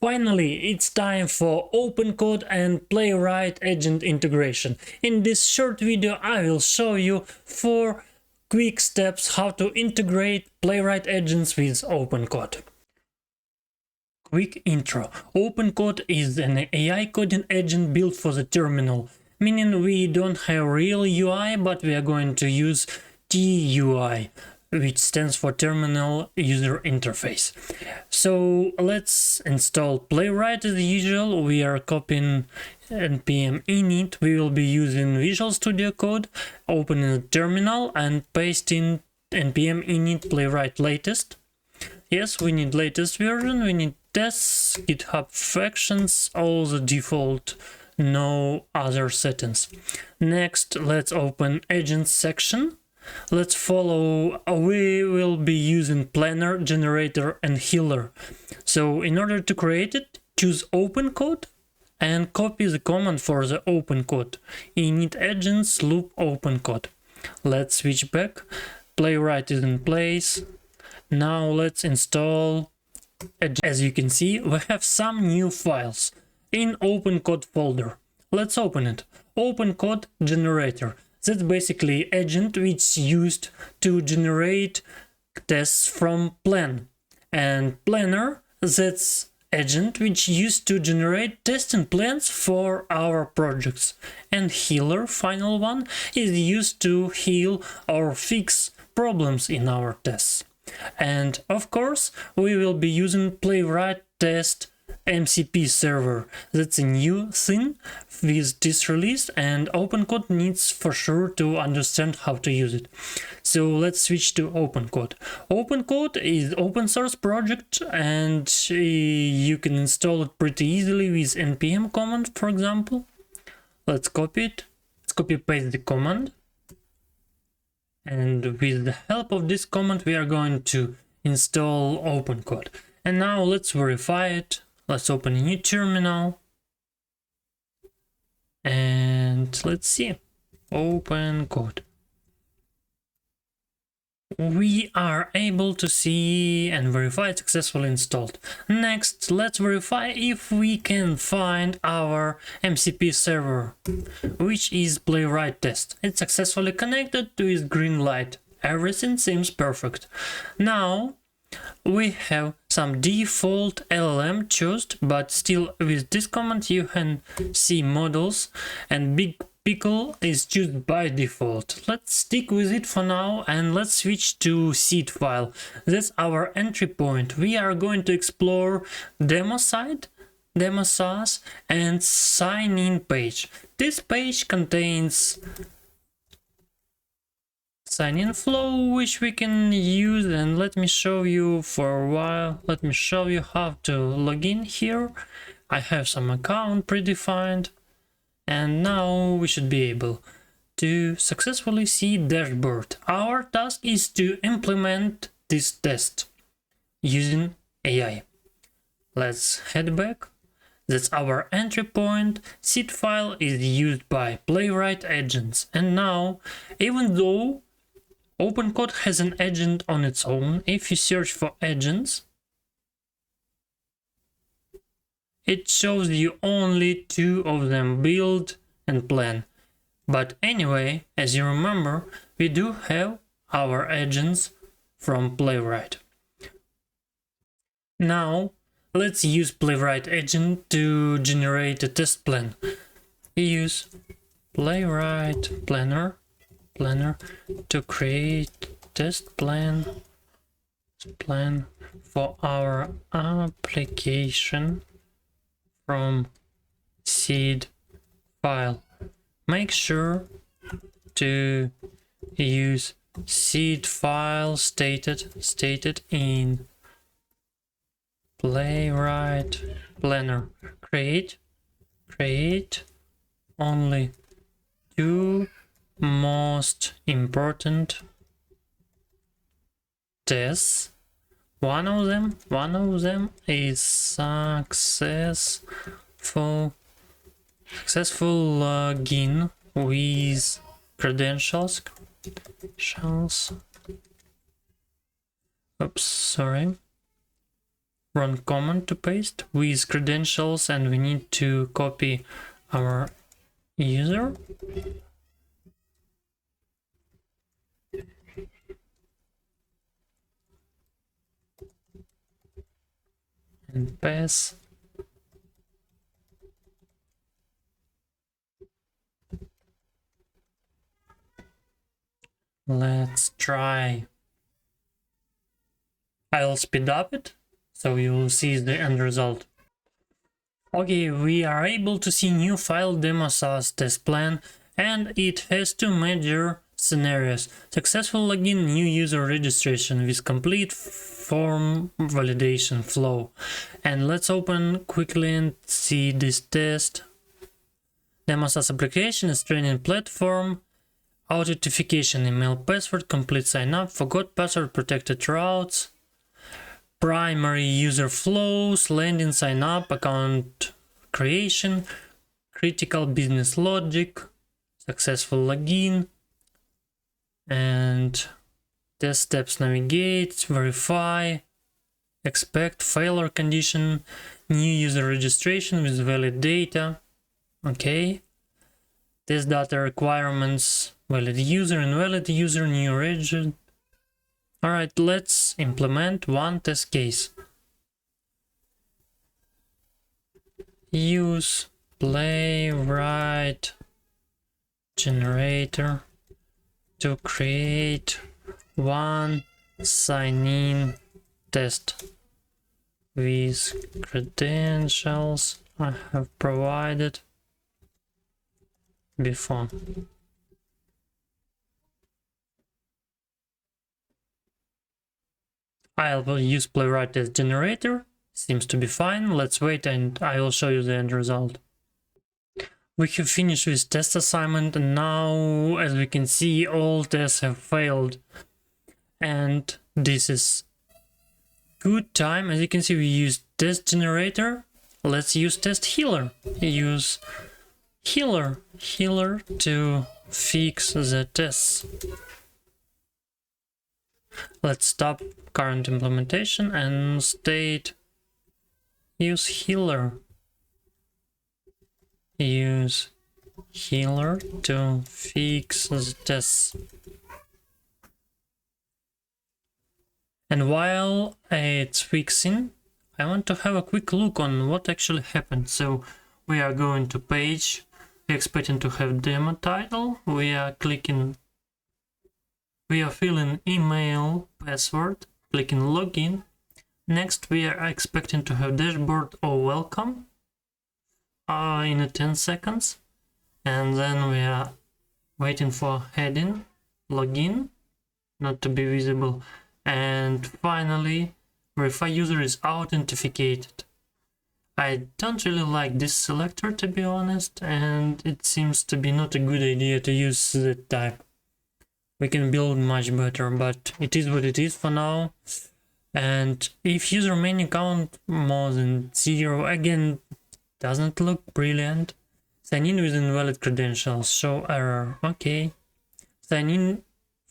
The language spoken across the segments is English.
Finally, it's time for OpenCode and Playwright Agent integration. In this short video, I will show you 4 quick steps how to integrate Playwright Agents with OpenCode. Quick intro. OpenCode is an AI coding agent built for the terminal, meaning we don't have real UI, but we are going to use TUI, which stands for Terminal User Interface. So let's install Playwright as usual. We are copying npm init. We will be using Visual Studio Code, opening the terminal and pasting npm init Playwright latest. Yes, we need latest version, we need tests, GitHub Actions, all the default, no other settings. Next, let's open Agents section. Let's follow, we will be using planner, generator and healer. So in order to create it, choose OpenCode and copy the command for the OpenCode. Init agents loop OpenCode. Let's switch back. Playwright is in place. Now let's install. As you can see, we have some new files in OpenCode folder. Let's open it. OpenCode generator. That's basically agent which is used to generate tests from plan. And planner, that's agent which is used to generate testing plans for our projects. And healer, final one, is used to heal or fix problems in our tests. And of course, we will be using Playwright test MCP server. That's a new thing with this release, and OpenCode needs for sure to understand how to use it. So let's switch to OpenCode. OpenCode is open source project, and you can install it pretty easily with npm command, for example. Let's copy it. Let's copy paste the command. And with the help of this command, we are going to install OpenCode. And now let's verify it. Let's open a new terminal. And let's see. OpenCode. We are able to see and verify it successfully installed. Next, let's verify if we can find our MCP server, which is Playwright test. It's successfully connected with green light. Everything seems perfect. Now we have some default LLM chosen, but still with this command you can see models, and Big Pickle is chosen by default. Let's stick with it for now and let's switch to seed file. That's our entry point. We are going to explore demo site, demo SaaS and sign in page. This page contains sign in flow which we can use, and let me show you for a while. Let me show you how to log in here. I have some account predefined. And now we should be able to successfully see dashboard. Our task is to implement this test using AI. Let's head back. That's our entry point. Seed file is used by Playwright Agents. And now, even though OpenCode has an agent on its own, if you search for agents, it shows you only 2 of them, build and plan. But anyway, as you remember, we do have our agents from Playwright. Now, let's use Playwright agent to generate a test plan. We use Playwright planner to create test plan for our application from seed file. Make sure to use seed file stated in Playwright planner. Create only 2 most important tests. One of them is successful login with credentials. Oops, sorry. run command to paste with credentials, and we need to copy our user. And pass. Let's try. I'll speed up it so you will see the end result. Okay, we are able to see new file demos as test plan, and it has two major scenarios: successful login, new user registration with complete form validation flow. And let's open quickly and see this test. Demos as application is training platform, authentication, email, password, complete sign up, forgot password, protected routes, primary user flows, landing sign up, account creation, critical business logic, successful login, and test steps: navigate, verify, expect, failure condition, new user registration with valid data. Okay. Test data requirements: valid user, invalid user, new region. Alright, let's implement one test case. Use Playwright generator to create one sign-in test with credentials I have provided before. I'll use Playwright as generator. Seems to be fine. Let's wait and I will show you the end result. We have finished with test assignment, and now, as we can see, all tests have failed. And this is good time. As you can see, we used test generator. Let's use test healer. Use healer to fix the tests. Let's stop current implementation and state use healer. Use healer to fix the tests. And while it's fixing, I want to have a quick look on what actually happened. So we are going to page, we're expecting to have demo title, we are filling email, password, clicking login. Next we are expecting to have dashboard or welcome in 10 seconds. And then we are waiting for heading, login, not to be visible. And finally, verify user is authenticated. I don't really like this selector, to be honest, and it seems to be not a good idea to use that type. We can build much better, but it is what it is for now. And if user main account more than 0, again, doesn't look brilliant. Sign in with invalid credentials, show error. Okay. Sign in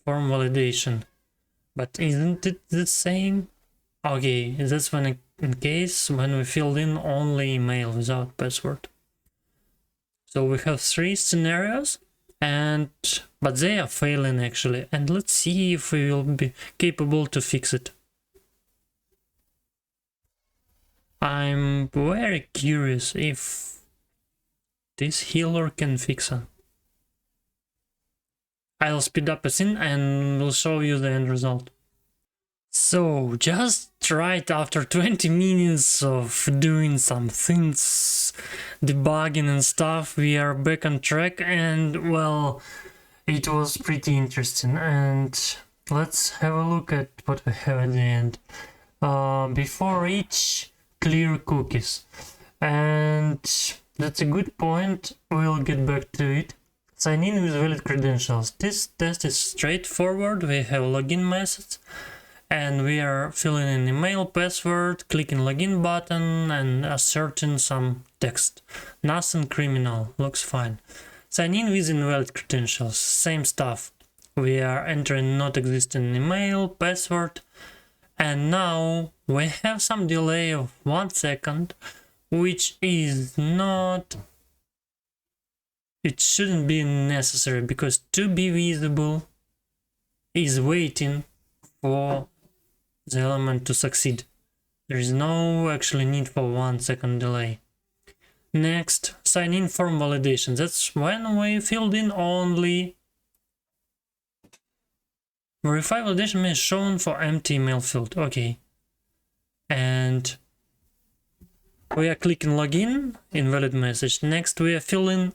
form validation. But isn't it the same? Okay, that's when in case when we filled in only email without password. So we have 3 scenarios, but they are failing actually. And let's see if we will be capable to fix it. I'm very curious if this healer can fix it. I'll speed up a scene and will show you the end result. So, just right after 20 minutes of doing some things, debugging and stuff, we are back on track, and well, it was pretty interesting. And let's have a look at what we have at the end. Before each, clear cookies. And that's a good point, we'll get back to it. Sign in with valid credentials. This test is straightforward. We have login message and we are filling in email, password, clicking login button and asserting some text. Nothing criminal, looks fine. Sign in with invalid credentials, same stuff. We are entering not existing email, password, And now we have some delay of 1 second, which is not, it shouldn't be necessary, because to be visible is waiting for the element to succeed. There is no actually need for 1 second delay. Next, sign in form validation. That's when we filled in only. Verify validation is shown for empty email field. Okay. And we are clicking login, invalid message. Next, we are filling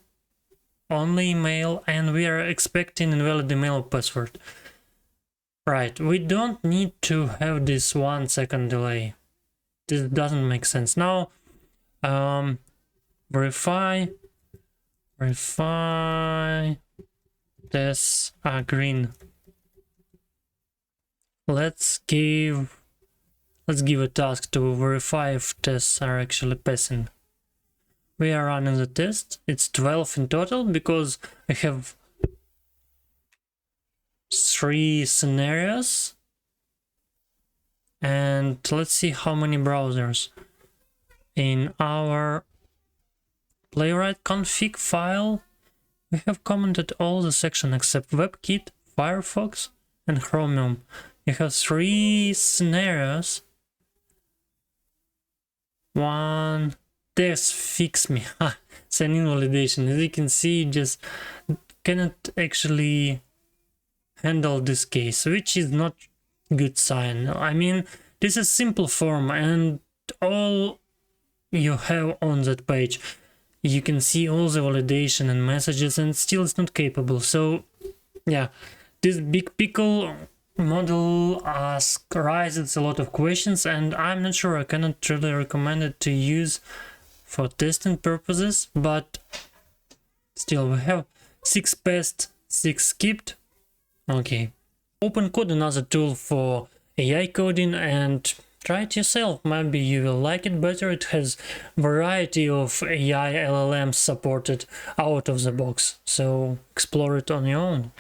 only email and we are expecting invalid email password. Right, we don't need to have this 1 second delay. This doesn't make sense. Now, verify tests are green. Let's give a task to verify if tests are actually passing. We are running the test. It's 12 in total because I have 3 scenarios. And let's see how many browsers. In our Playwright config file, we have commented all the sections except WebKit, Firefox, and Chromium. You have 3 scenarios. One, this fix me. Sign in validation. As you can see, just cannot actually handle this case, which is not good sign. I mean, this is simple form and all you have on that page. You can see all the validation and messages and still it's not capable. So yeah, this big pickle model raises a lot of questions and I'm not sure, I cannot really recommend it to use for testing purposes, but still we have 6 passed, 6 skipped. Okay. OpenCode, another tool for AI coding, and try it yourself. Maybe you will like it better. It has variety of AI LLMs supported out of the box, so explore it on your own.